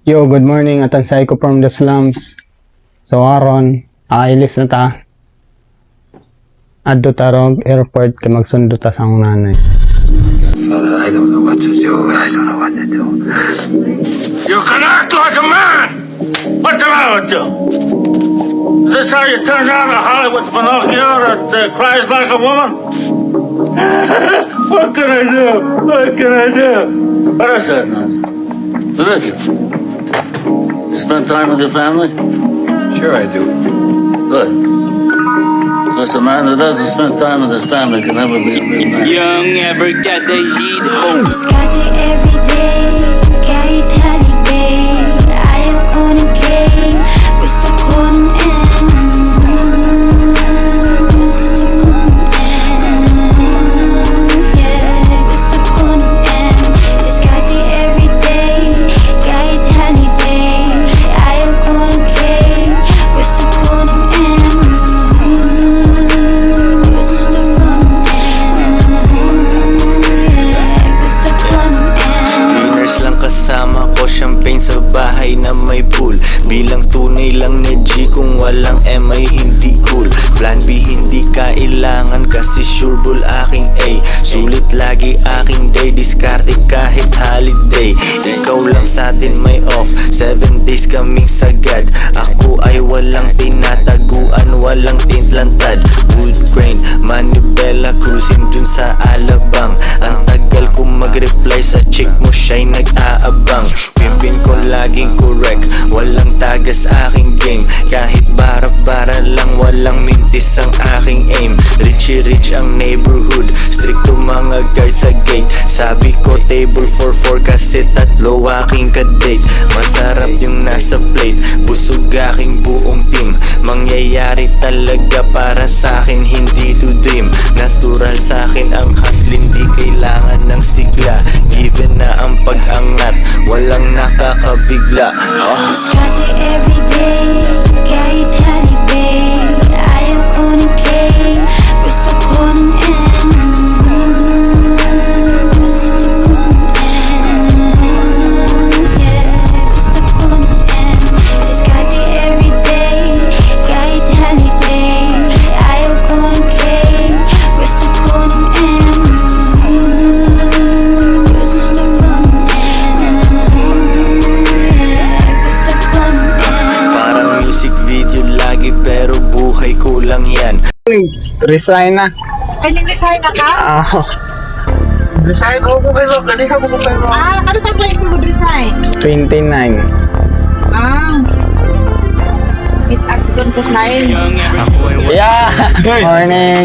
Yo, good morning. Atansay ko from the slums. So, aron, ailis na ta. Adto tarong airport kay magsundo ta sa akong nanay. Father, I don't know what to do. I don't know what to do. You can act like a man! What the matter with you? Is this how you turn down a Hollywood Pinocchio that cries like a woman? What can I do? What can I do? What is that nonsense? Ridiculous. You spend time with your family? Sure, I do. Good. Because a man that doesn't spend time with his family can never be a real man. Young ever got the heat home. Scotty every day, kahit holiday. Ayaw ko ng cake, gusto ko ng M. Gusto ko ng M, yeah. Gusto ko ng M. Scotty every day, kahit holiday. Ayaw ko ng cake, gusto ko ng M. Gusto ko ng M, yeah. Gusto ko ng M. Winners lang kasama ko, champagne sa bahay na may pool. Bilang tunay lang ni G, kung walang M ay hindi cool. Plan B hindi kailangan kasi sure bull aking A. Sulit lagi aking day, diskarte kahit holiday. Ikaw lang sa atin may off, 7 days kaming sagad. Ako ay walang tinataguan, walang tintlantad. Wood grain, manibela, cruising dun sa Alabang. Ang tagal ko mag-reply sa chick mo, siya'y nag-aabang. Pimpin ko laging correct, walang tagas aking game. Kahit bara-bara lang, walang mintis ang aking aim. Richie rich ang neighborhood, stricto mga guard sa gate. Sabi ko table for 4 kasi tatlo aking kadate. Masarap yung nasa plate, busog aking buong team. Mangyayari talaga para sa akin, hindi to dream. Natural sa akin ang hustle, hindi kailangan ng sigla. Given na ang pag-angat, walang nakakabigla. Scotty every day, kahit holiday. Ayaw ko ng cake, gusto ko ng M. Gusto ko ng M, yeah. Gusto ko ng M. Scotty every day, kahit holiday. Ayaw ko ng cake, gusto ko ng M. Gusto ko ng M, yeah. Gusto ko ng M. Parang music video lagi pero buhay ko lang yan. Resign na. Ay, nag-resign na ka? Resign mo kayo, kanina mo kayo. Ano sa place mo resign? 29. Meet up doon ko sa Ako ay Yeah! Morning!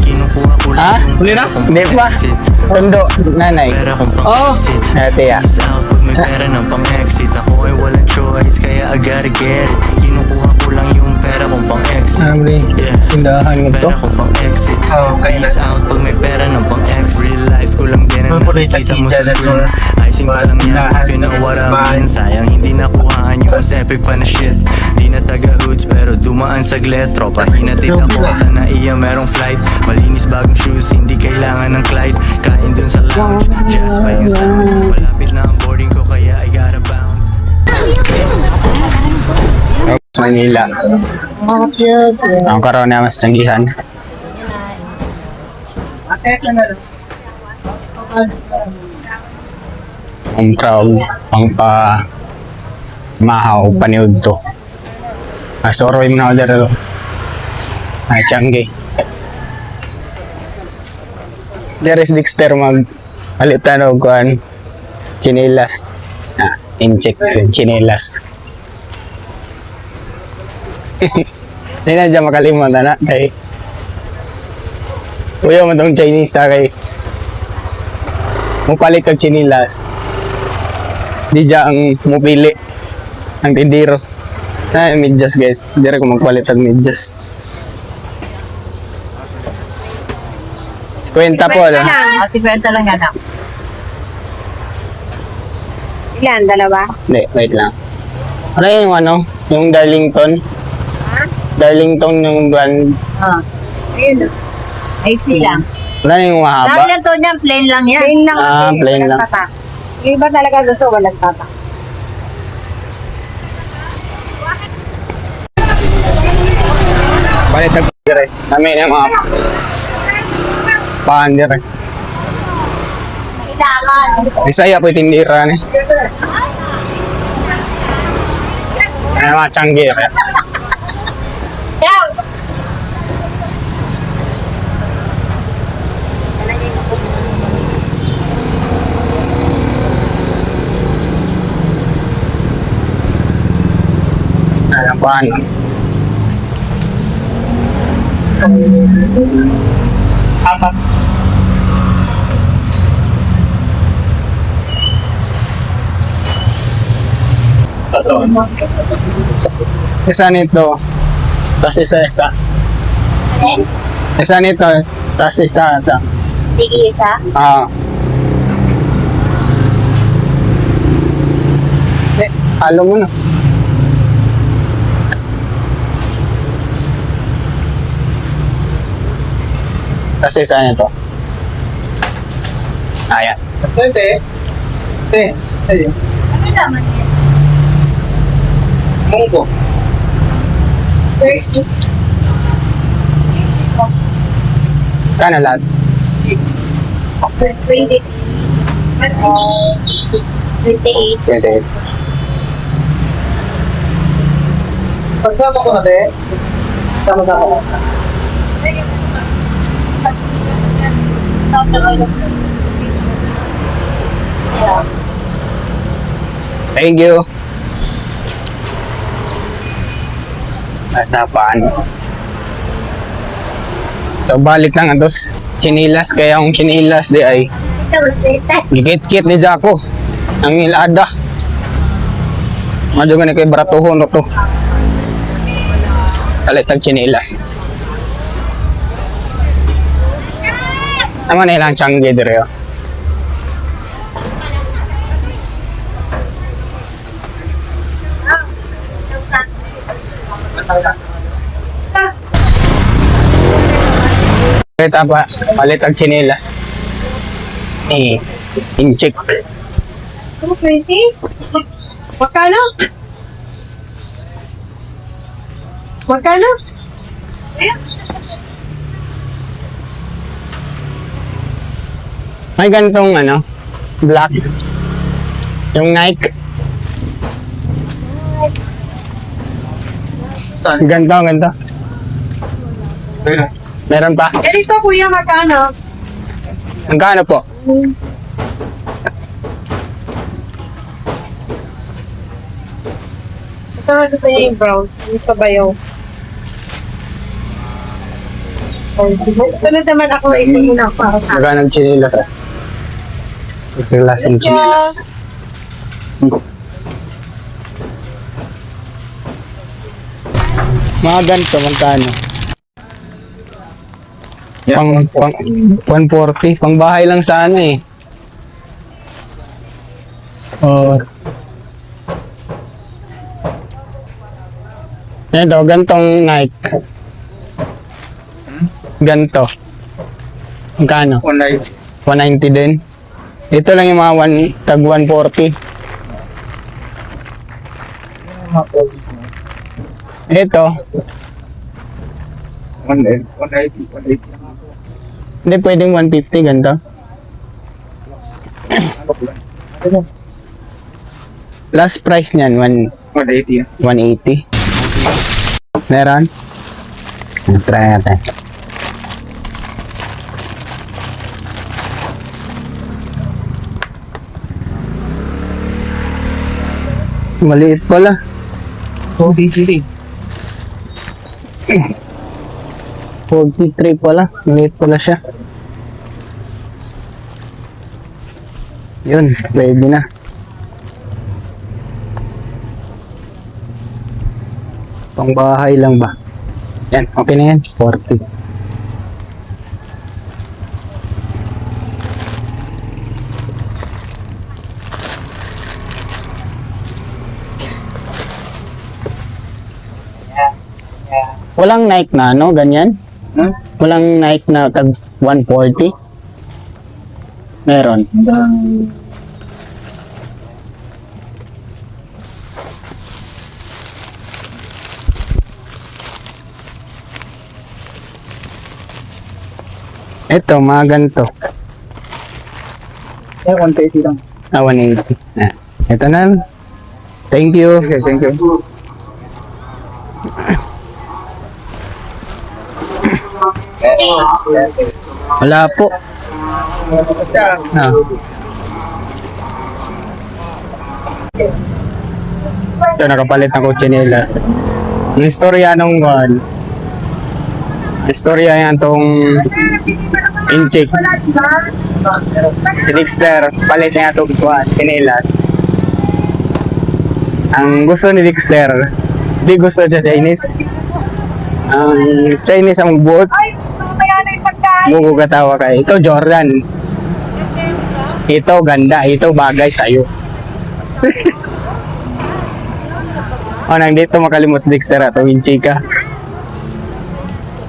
kinukuha ko Ha? lang yung pera kong Hindi pa. pang-exit. Sundo, nanay. Pera kong pang-exit. Ate ya. Peace out pag may pera ng pang-exit. Ako ay walang choice kaya I gotta get it. Kinukuha ko lang yung pera kong pang-exit. Sabi, Yeah. tindahan mo to. Pera kong pang-exit. Okay. Peace out pag may pera ng pang-exit. Real life ko lang din ang nakikita mo sa screen. Icing pa lang yan if you know what I mean. Sayang hindi nakuhaan yung mas epic pa na shit. Di na taga-hoods pero dumaan saglit. Tropa hinatid ako sa naiya merong flight. Malinis bagong shoes, hindi kailangan ng Clyde. Kain dun sa lounge, just by yung sounds. Malapit na ang boarding ko kaya I gotta bounce. Manila. Ang karoon na mas tanggihan. Ang proud, ang pa mahaw, paniud to. Asoro yung mga order. Ay, tiyanggi. There is Dexter mag alitan o kuhan chinelas. In-check chinelas. Hindi na dyan makalimutan na kay uyo mo tong Chinese sa kay mupalit kag chinilas di dyan ang mupili ang tindiro na medyas guys, dire ko magpalit ang medyas 50 po ano? 50 lang yan. Ilan? Dalawa? Hindi, wait lang ano yung ano? Yung Darlington? Darlington yung brand Ayun. IC lang. wala na yung mahaba Dahil lang to niyan, plain lang yan. Plain lang Ah, plain lang. Yung iba talaga gusto, walang tatak. Balitag dire. Kami na mga paan dire. Bisaya po tindira ni. Ano mga tsanggir. Alam ko ano. Apat. Isa nito. Tapos isa. Isa nito. Tapos isa. Tigi isa. Ah. Halo mo na. Tapos isa nito. Ayan. Ano naman yan? Munggo. Thirsty. Kana lahat. 20. 28. 28. Pagsama ko na, te. Sama-sama ko. Yeah. Thank you. At napaan. So balik lang atos chinilas kaya ang chinilas di ay gigit-kit ni Jaco ang ilada. Madyo ni kay baratuhon ro to. Kalitag chinilas. Naman ilang tiyangge dire. Kita pa, palit ang chinelas. Incheck. 220? Magkano? Magkano? May ganitong ano, black. Yung Nike. Ganito. Meron pa? Ganito kuya, magkano? Magkano po? Ito nga gusto niya yung brown, yung sa bayaw. Sunod naman ako, ito muna ako para sa akin. Magkano ang chinilas ah? Chinelas yung chinilas. Mga ganito, magkano? Pang 140, pang bahay lang sana eh. Oh. Ito, gantong Nike. Ganto. Magkano? 190 din. Ito lang yung mga tag 140. Ito. 180. Hindi pwedeng 150 ganito. Last price niyan 180. 180. Meron? Try natin. Maliit pala. 43 pala. Maliit pala siya. Yun, pwede na. Pang bahay lang ba? Yan, okay na yan. 40. Walang Nike na, no? Ganyan? Walang Nike na tag 140? Meron. Ito, mga ganito. Eh, 130 lang. 180. Ito na. Thank you. Okay, thank you. Wala po. Ah. Ito, nakapalit ako chinelas. Ang istorya nung istorya yan tong incheck. Si Dexter, palit niya itong chinelas. Ang gusto ni Dexter, di gusto siya Chinese. Ang Chinese ang buot. Buko katawa kay. Ito Jordan. Ito ganda. Ito bagay sa'yo. O nang dito makalimot si Dexter ato winchi ka.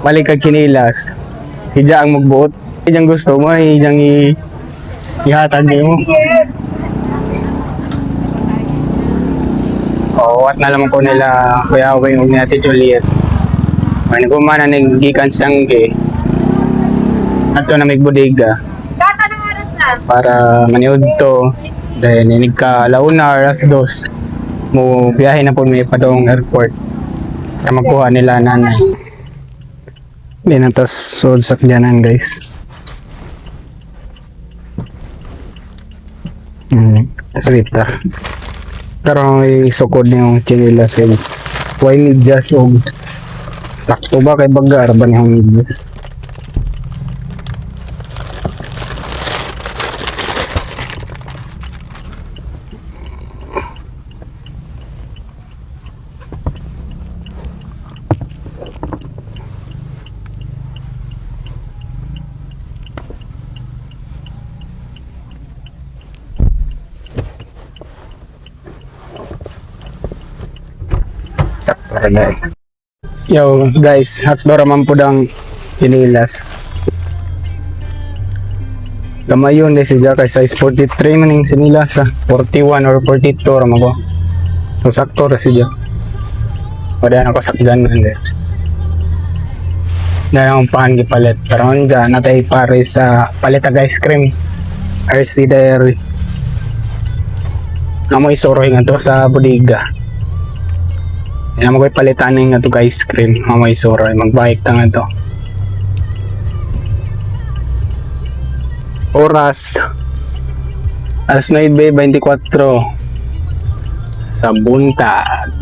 Balik kag chinilas. Si Ja ang magbuot. Iyang gusto mo, iyang ihatag mo. Oo, at nalaman ko nila Kuya Weng ug ni Ate Juliet. Ano ko man ang gikan siyang ato na may bodega para maniud to. Then inig ka launa alas 2 mo biyahe na po may padong airport para makuha nila nanay. Hindi na to sud sakyanan guys. Sweet ah. Pero may sukod yung chinilas yun. Why medyas o sakto ba kay bagar ba niyang medyas? Yo guys, hatdo raman po dang chinilas. Gamayon din siya kay size 43 man yung chinilas 41 or 42 raman ko. So sakto ra siya. Wala na ko sakdan man guys. Na yung pahan gipalit. Pero dyan natay pare sa palit ag ice cream. RC Dairy. Namoy soroy nga to sa bodega. Yan mo ko'y palitan nga to ice cream. Mamay soro ay magbahik ta nga to. Oras alas 9:24 sa buntag.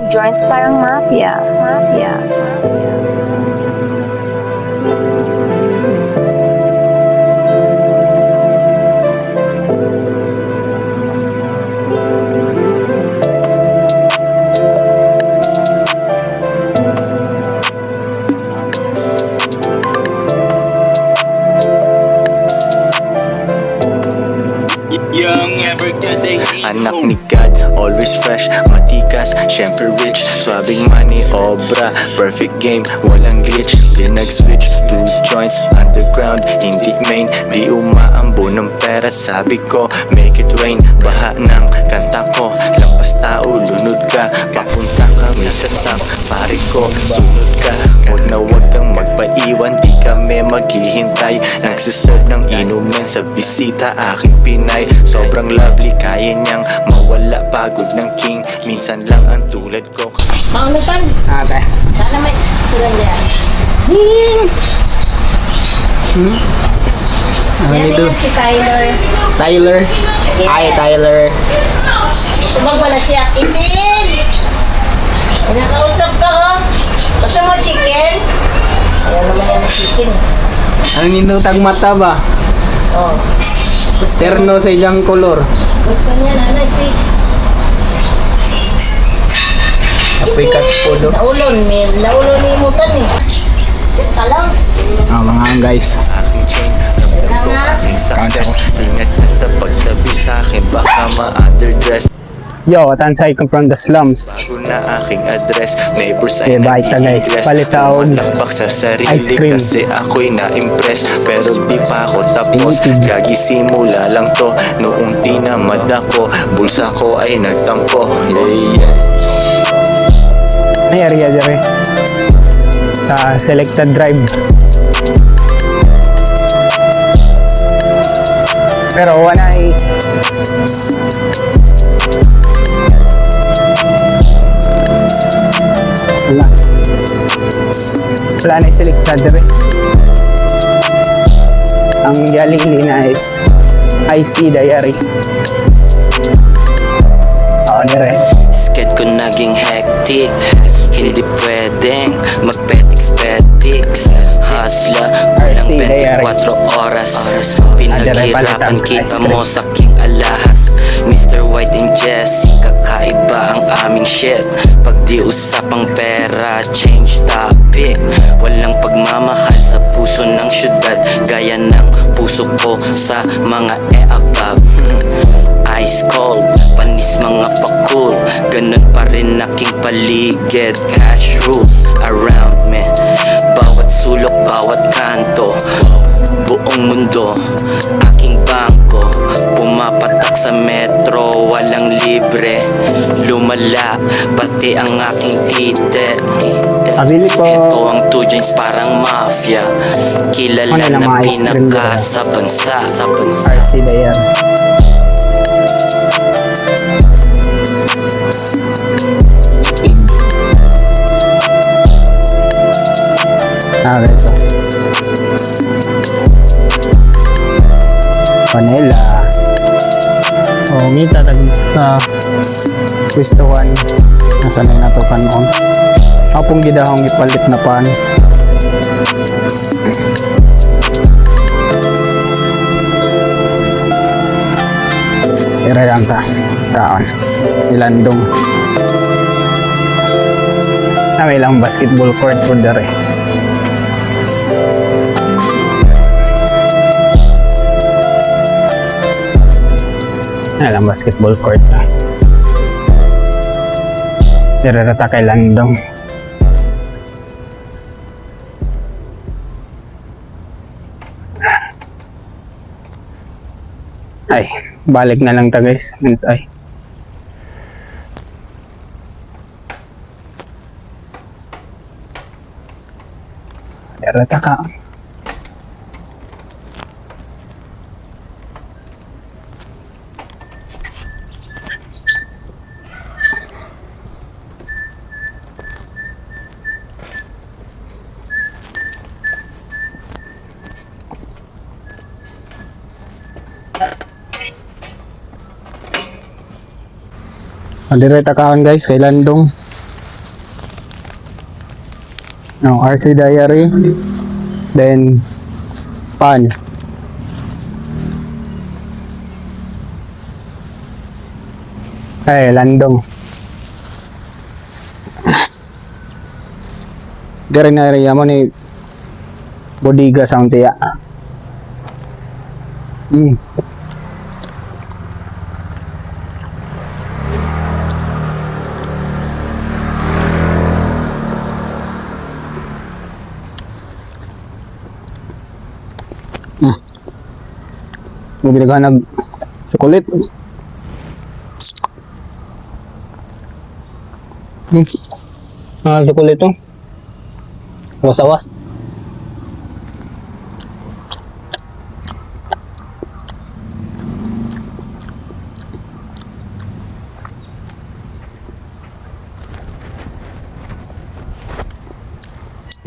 Joints parang mafia. Anak ni God, always fresh, matikas, syempre rich. Swabing money, obra, perfect game, walang glitch. Di nag-switch, 2 joints, underground, hindi main. Di umaambo ng pera, sabi ko, make it rain. Baha ng kanta ko, lampas tao, lunod ka. Papunta kami sa top, pare ko, sunod ka. Huwag na huwag kang magpaiwan, di kami maghihintay. Nagsiserve ng inumin sa bisita, aking Pinay. Sobrang lovely, kaya niyang mawala pagod ng king. Minsan lang ang tulad ko. Maulutan. Ate. Sana may sulan dyan. Ano Yan ito? yan si Tyler. Tyler. Hi Tyler. Tumagwala siya. Ipin! Nakausap ka oh. Gusto mo chicken? Ayaw naman yan na chicken. Ano nindutag mata ba? Oh. Terno sa iyang kolor. Gusto niya na fish. Apoy kat po do. Naulon ni Mutan eh. Ka lang. Mga guys. Aking chain, number 4, aking success. Ingat ka sa pagtabi sa'kin, baka ma-underdress. Yo, Tansay come from the slums. Bago na aking address, neighbors Yeah, ay bye ka, guys. nag-i-ingress. Palitaon. Matakbak sa sarili Ice cream. kasi ako'y na-impress. Pero di pa ako tapos, Inutig. gagisimula lang to. Noong tinamad ako, bulsa ko ay nagtampo. Yeah, yeah. may area dire sa selected drive. Pero wala wala na selected dire. Ang galing na is IC diary. Dire. Sked ko naging hectic, hindi pwedeng mag-petiks-petiks. Hustler, kulang 24 oras. Pinaghirapan kita mo sa king alahas. Mr. White and Jessie, kakaiba ang aming shit. Pag di usapang pera, change topic. Walang pagmamahal sa puso ng syudad, gaya ng puso ko sa mga above. Ice cold, panis mga pakul, ganun pa rin aking paligid. Cash rules around me, bawat sulok, bawat kanto. Buong mundo, aking bangko, pumapatak sa metro, walang libre. Lumala, pati ang aking tite. Pabili ko. Ito ang 2 joints parang mafia, kilala Ano lang, na mga ice cream pinaka ba? sa bansa. RC diary. Okay, so Manila. Mita tag Kristohan. Nasa na nato kanon. Apong gidahong gipalit na pan. Irayang ta kaon. Ilandong. May lang basketball court po dere. Alam, basketball court na. Dirarata kay Landong. Ay, balik na lang ta guys. Ay. Dirarata ka. Direta kaon guys kay Landong. RC diary. Then pan. Ay, Landong. Dire na area mo ni Bodega sa untiya. Bumili ka nag chocolate. Chocolate to. Was-awas.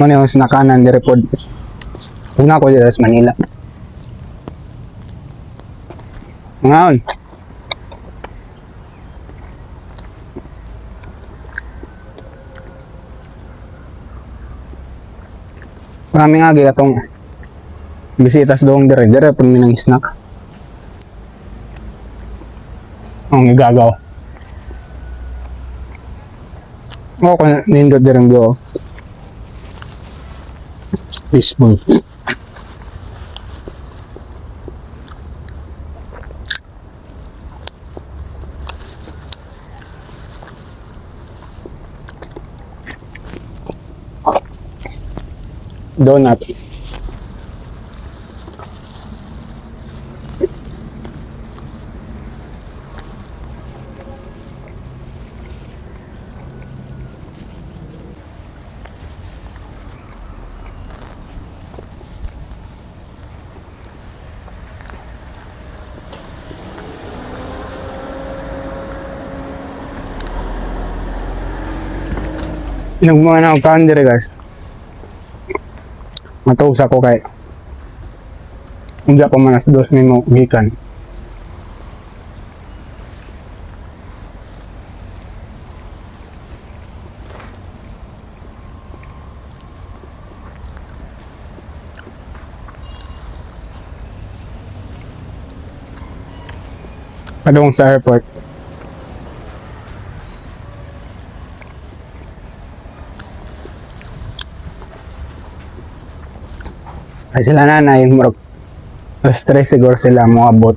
Ano yung sinakanan di report? Una ko dito sa Manila. Ngayon. Kami nga atong bisitas doong dire-dire pun minang snack. Ang igagaw. O kung nindot direng biyo. Baseball. Donut. Inugma na ako kaon dire guys. Matusa ko kay. Hindi ako manas dos ni mo gikan. Padung sa airport. Ay sila nanay, murag stress siguro sila mo abot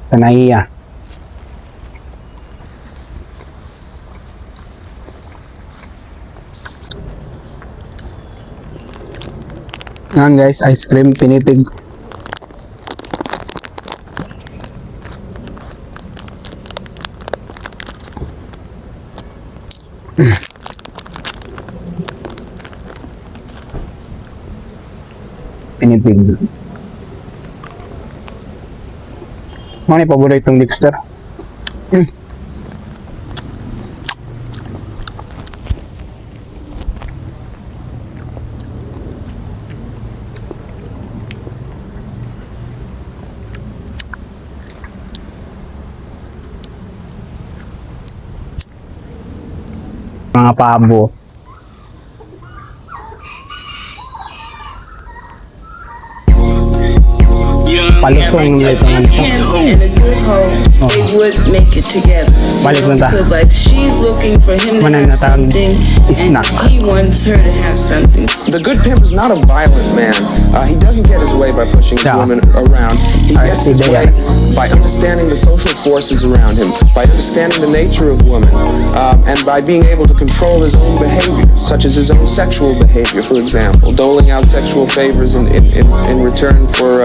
sa naiya. Ngayon guys, ice cream, pinipig. Pinipig. Ano yung paboritong Dexter? Mga pabo. Palusong nito nga siya. In a good home, they would make it together. Balik na ta. Because like she's looking for him to Manang have natawag something, snack. and he wants her to have something. The good pimp is not a violent man. He doesn't get his way by pushing his Yeah. woman around. He I gets see his that. way by understanding the social forces around him, by understanding the nature of women, and by being able to control his own behavior, such as his own sexual behavior, for example, doling out sexual favors in return for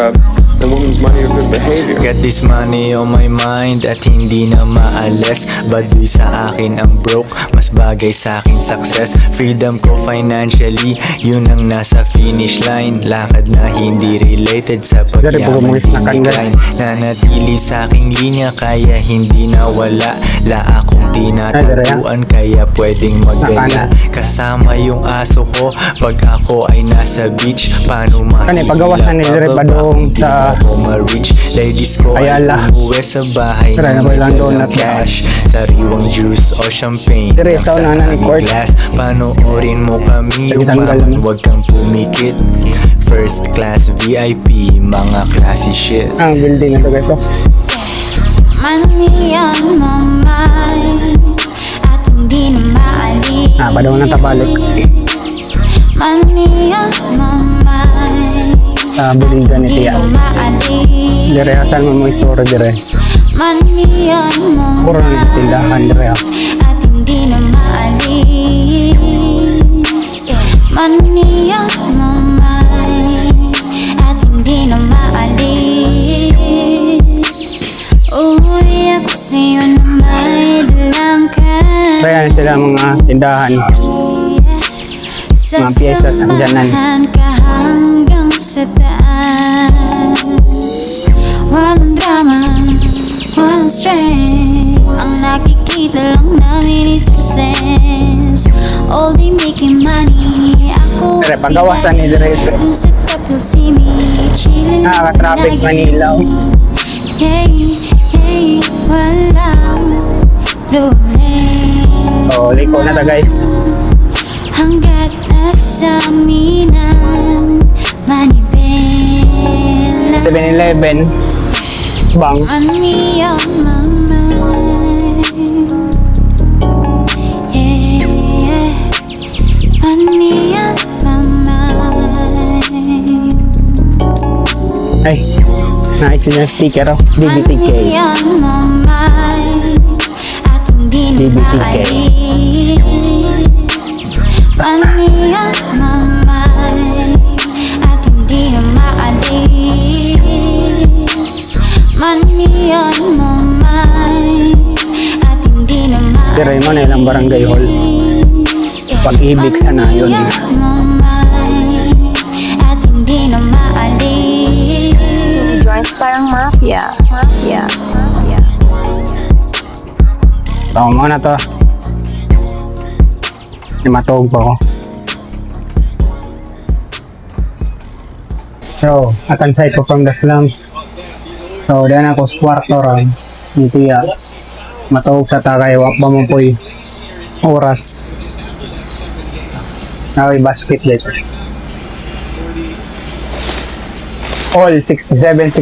the woman's money or good behavior. Got this money on my mind at hindi na maalis. Baduy sa akin ang broke, mas bagay sa akin success. Freedom ko financially, yun ang nasa finish line. Lakad na hindi related sa Dari puro pagyaman mga snack-an, decline. guys. Nanatili sa aking linya kaya hindi nawala. La akong tinataguan kaya pwedeng magala. Kasama yung aso ko pag ako ay nasa beach. Paano Kani, pagawasan ni Dire Badong sa ma-reach. Ladies ko ay Ayala. umuwi sa bahay Tara, na nakoy may lang doon dalang na- cash. Sariwang juice o champagne. Dire, Nasa sa unahan ni aming Court. glass. Panoorin mo kami Sige, tanggal umaman, mo. huwag kang pumikit. First class VIP, mga classy shit. ang building na to guys. Oh. Money on my mind at hindi na maalis. Padung na tabalik. Money on my mind Building dyan ni hindi Tia. na maalis. Dire, asan mo mo isuro dire. Money on my Puro na tindahan dire. at hindi na maalis. Money on my mind at hindi na maalis. Uwi ako sa'yo na may dalang ka. Kaya sila mga tindahan. Mga piyesas ang dyanan. Sasamahan ka hanggang sa taas. Walang drama, walang stress. Ang nakikita lang namin is success. All they making money. Ako Dire, pagawasan ni Dire. kung sa top you'll see me chilling Nakaka-traffic Manila. Hey, hey, walang problem. So, liko na ta guys. Hanggat nasa amin ang manibela. 7-Eleven. Bang. Money on my mind. Yeah, yeah. Money on my mind. Ay, nice yung sticker oh. DBTK. Money on my mind. At hindi na DBTK. maalis. Money on my mind. At hindi na maalis. Money on my mind. At hindi na maalis. Dire mo na ilang barangay hall. Pag-ibig sana yun. Money on my mind. At hindi na maalis. Joints parang mafia. Mafia. Mafia. So, muna to. Matog pa ko. So, akan side ko from the slums. So, dahil ako sa kwarto ron. Hindi matog sa takay. Wak ba mo po'y oras. Naway basket guys. All 67.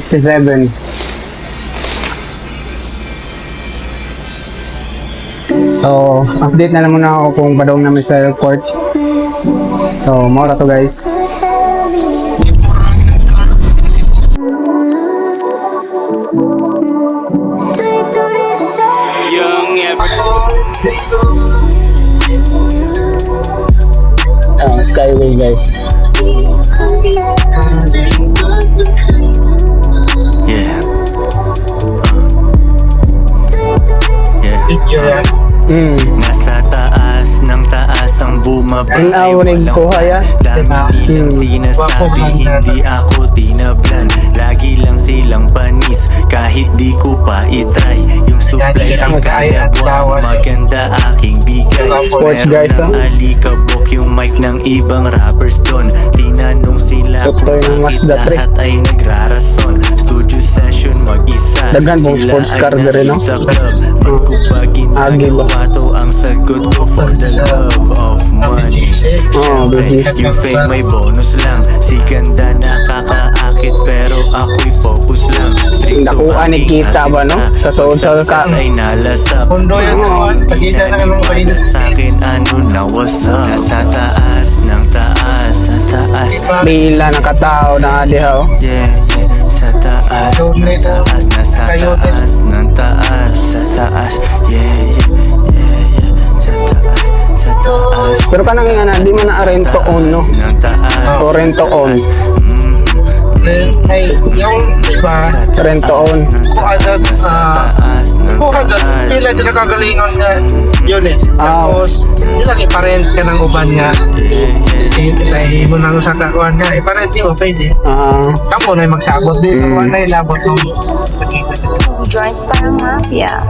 So, update na lang muna ako kung padong namin sa airport. So, mora to guys. Skyway guys. Yeah. Nasa taas ng taas ang bumabay. Inaunig ko haya. Dami nilang sinasabi, hindi ako tinablan. Lagi lang silang panis, kahit di ko pa itry. Yung supply ay kada buwan, maganda aking bigay. Sports guys, Meron ng alikabok yung mic ng ibang rappers doon. Tinanong sila So, kung ito yung bakit Mazda lahat ay nagrarason. Studio session mag-isa, Daghan pong sila sports ay car na rin, no? sa club. Magkubagin Agi ba? to ang sagot ko for the love of money. Oh, busy. Yung fame may bonus lang. Si ganda nakakaakit pero ako'y focus lang. Nakuha ni kita ba, no? Sa suod sa ay nalasap. Pondo yan naman. Pagkita na kami kanina Sa akin ano na what's up? Nasa taas ng taas. Sa taas. Bila nakatao na adihaw. Yeah, yeah. Sa taas ng taas. Nasa taas ng taas. Sa taas. Yeah, yeah. Yeah, yeah. Sa taas. Sa taas. Pero kanang nga di man na rento on, no? Ng taas. O rento on. ay yung iba Rento on. kuha doon pila dyan nakagalingon nga unit tapos yun lang iparent ka ng uban nga itay mo nang sa kakuan nga iparent mo pwede kamo na magsabot din kuha na ilabot ng Joints parang mafia.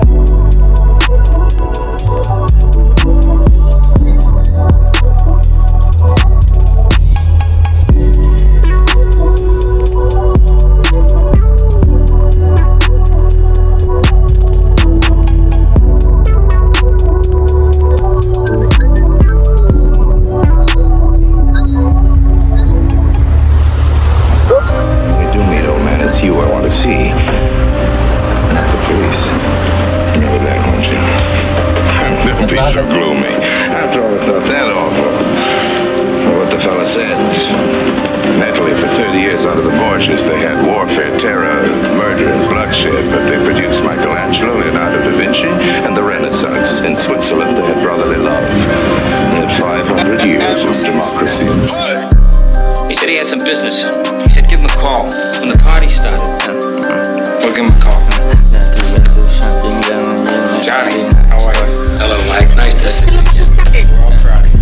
You I want to see. Not the police. You know that, won't you? Don't be so gloomy. After all, it's not that awful. What the fella said. Naturally, for 30 years under the Borgias, they had warfare, terror, murder, and bloodshed, but they produced Michelangelo, Leonardo da Vinci, and the Renaissance. In Switzerland, they had brotherly love. And 500 years of democracy. He said he had some business. He said give him a call when the party started. We'll give him a call. Johnny, how are you? Hello, Mike. Nice to see you. We're all proud of you.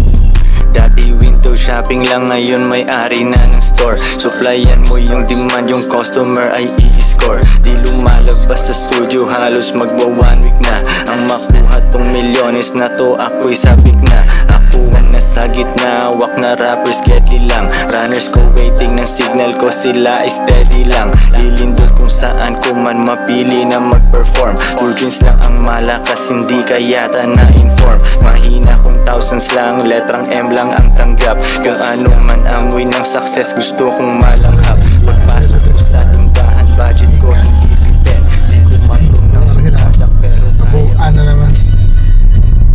Dati window shopping lang, ngayon may-ari na ng store. Supplyan mo yung demand, yung customer ay i-score. Di lumalabas sa studio, halos magwa 1 week na. Ang makuha tong milyones na to, ako'y sabik na. Ako ang nasa gitna, hawak na rappers, deadly lang. Runners ko waiting ng signal ko, sila ay steady lang. Lilindol kung saan ko man mapili na mag-perform. Urgence lang ang malakas, hindi ka yata na-inform. Mahina kung thousands lang, letrang M lang ang tanggap. Kung ano man amoy ng success, gusto kong malanghap. Pagpasok ko sa tindahan, budget ko hindi bitin. Di ko matong ng suladak, pero kaya ano naman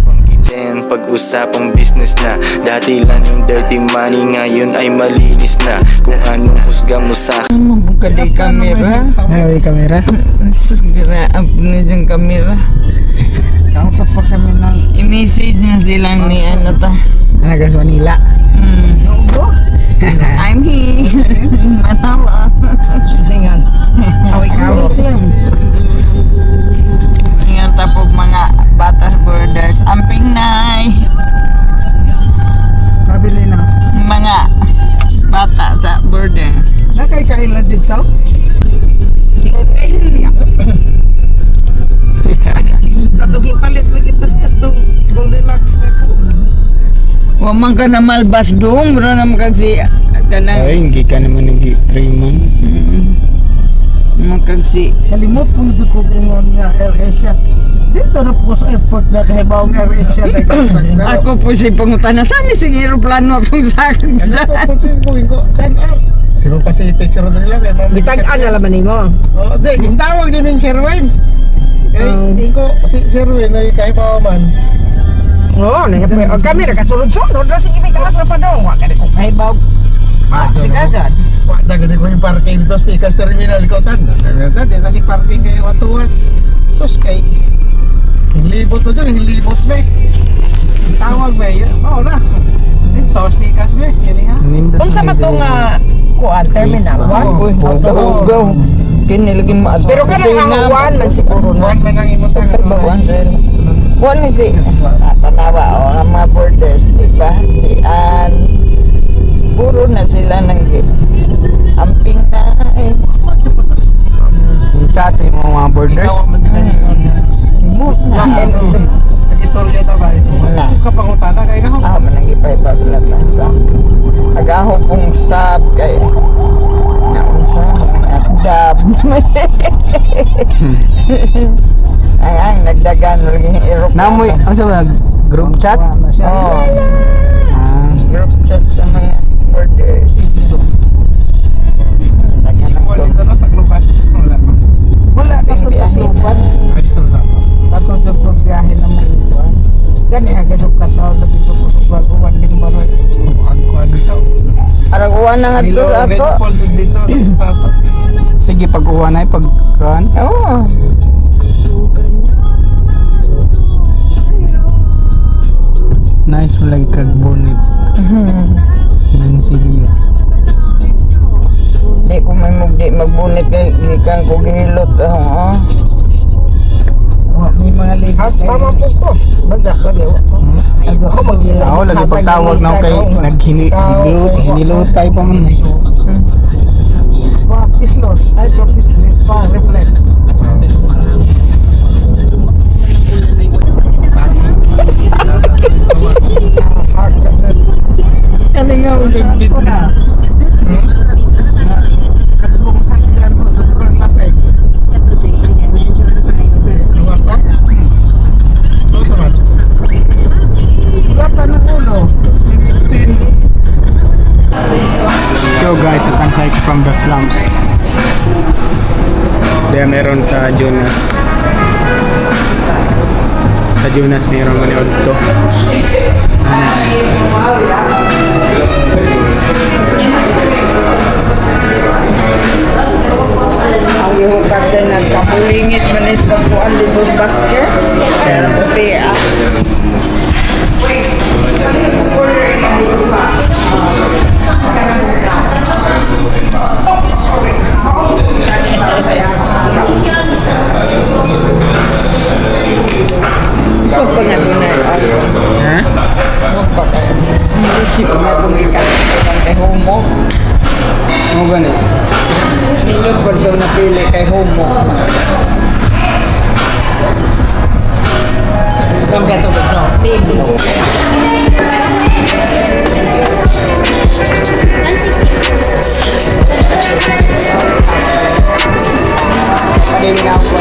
panggitin. Pag-usapang business na, dati lang yung dirty money, ngayon ay malinis na. Kung anong husga mo sa Buka di kamera. Ay, kamera. Segera upload yung kamera. Kausap pa kami ng i-message na silang ni ano ta. Nagas Manila. I'm here. Manala. Singan. Awik-awik lang. Ingat tapos mga batas borders. Amping nay. Mabili na. Mga bata sa border. Nakay-kaila dito? Katong ipalit lagi tas katong Goldilocks na po. man ka na malbas doon, bro na magagsi ka na. Ay, hindi ka naman nag-3 man. Magagsi. Kalimot po sa kubingon nga AirAsia. Dito na po sa airport na kahibaw ng AirAsia. Ako po siya pangutan na saan yung sige aeroplano itong sakin sa. Sino Pacific, sino nila. Bitag-an na laman mo. Oo, di, yung tawag din yung Sherwin. Hindi ko, si Sherwin ay kahibaw man. Oo, kami nakasunod-sunod na sige may kalas na pa daw. Wala ka kung kahibaw. Sige dyan. Wala ka ko yung parking dito, Speakers Terminal ko tan. Di na si parking kayo watuwat. Sus kay, hilibot mo dyan, hilibot me. Tawag me, oo na. Dito, Speakers me, yun ha. Kung sa matong kuan, terminal, Go. Kinilagin mo. Pero ka nang one man siguro na. One man ang imuntangan. One is it? Tanawa o ang mga borders, diba? Si puro na sila ng amping na eh. Chat yung mga borders. Nag-istorya ta ba? Wala. Kapangutana kay ka ho. Manangipay pa sila sa agaho kong sab kay naunsa dab. Ang nagdagan lagi aeroplano. Namoy, ano sa group chat? Oh. Group chat sa mga borders. Wala ka sa taklupan. Patutog ko biyahe naman ito. Gani agad ka sa labing ko baguan limbar. Ang dito. Araguan na nga to ako. Dito sa Sige, pag-uwa na pag-kuhan. Oo. Nice mo lagi kag-bonnet. Sige. Di ko may magbunit kay gikan ko gihilot oh. may mga ligas. Hasta mo po ko. Badya ka daw. Ako magila. Ako lagi pagtawag na kay hinilutay pa man. Pislot. Ay, pislot pa. Reflex. Ano nga ulit dito na? Katulong sa ilan sa sobrang lasay. Yo guys, at ang cycle from the slums. Kaya meron sa Jonas. Sa Jonas meron manood to. Ang gihukas din nagkapulingit manis pagkuan libos basket. Pero puti Sopa na doon Ha? Sopa ka. Chip na doon ikan kay homo. Ano ganit? Nilod pa daw napili kay homo. Sampai tu betul. Ini apa?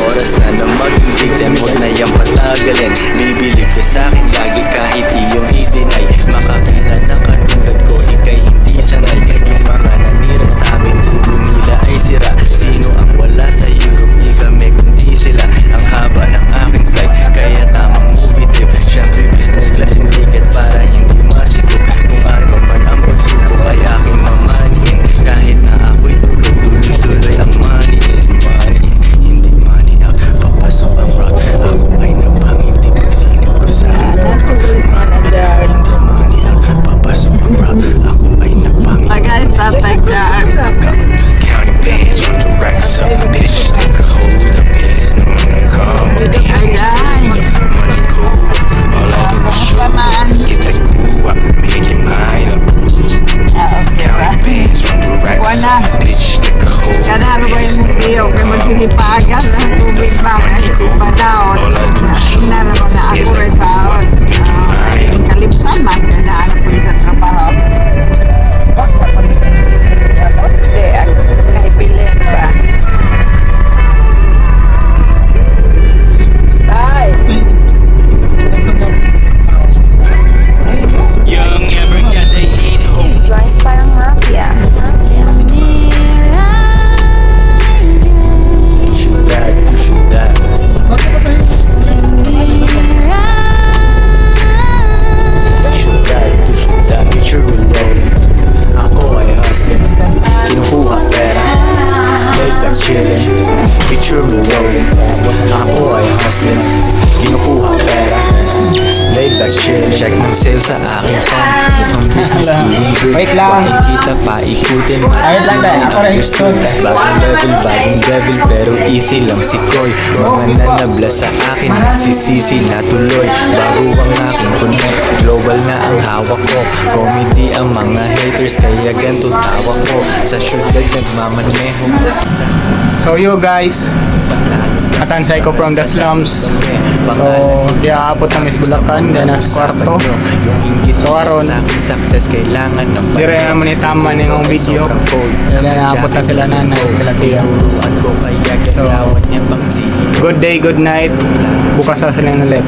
Oras na na mag-ibig, then huwag na yung patagalin. Bibilib ka sa'kin lagi kahit iyong i-deny. Makakita na katulad ko, ika'y hindi sanay. Yung mga nanira sa'min, ulo nila ay sira. Sino ang wala sa Europe, di kami kundi sila. Ang haba ng aking flight, kaya tamang movie trip. Siyempre business class yung ticket para hindi masitip. Kung ano man ang pagsubok ay aking mamaniin. Kahit na ako'y tuloy ang maniin. Hindi maniak, papasok ang rock. Ako ay napangiti pagsilip ko sa aking kamay. Hindi maniak, papasok ang rock. Ako ay napangiti. Guys, tatay dyan. County bands on the racks up, bitch. Take a hold of bills, no one come. Money cool, all I do is shoot. Get the cool up, make your mind up. County bands on the racks up, bitch. Take a hold of Kada ano ba yung mukiyo? Kaya magsinipagas ng tubig ba? Kasi padaon. Ina na mga ako rin saon. Kalipsan man. Kada ano po yung sa trabaho. Hindi, ang naibilin ba? Bye! Young ever got the heat home. Joyce parang mafia. Shoot that, shoot that. Shoot that, shoot that. Picture rolling. Ako ay hustling. Kinukuha pera. Laid back chillin'. Picture rolling. Ako ay hustling. Kinukuha pera. Laid back chillin'. Check ng sale sa aking phone. Mukhang business doing good. Wait lang. Makikita pa ikutin. Ayun lang dahil ako rin. Understood. Bagong level, bagong devil. Pero easy lang si Koy. Mga nanabla sa akin, nagsisisi na tuloy. Bago ang aking connect, global na ang hawak ko. Comedy ang mga haters, kaya ganito tawag ko. Sa syudad nagmamaneho. So you guys, Katansay ko from the slums. So, di aabot ng Bulacan, di na sa kwarto. So, aron, success kailangan ng dire naman itaman yung video. Dahil naabot na sila na nagkalatiya. So, good day, good night. Bukas sa silang ulit.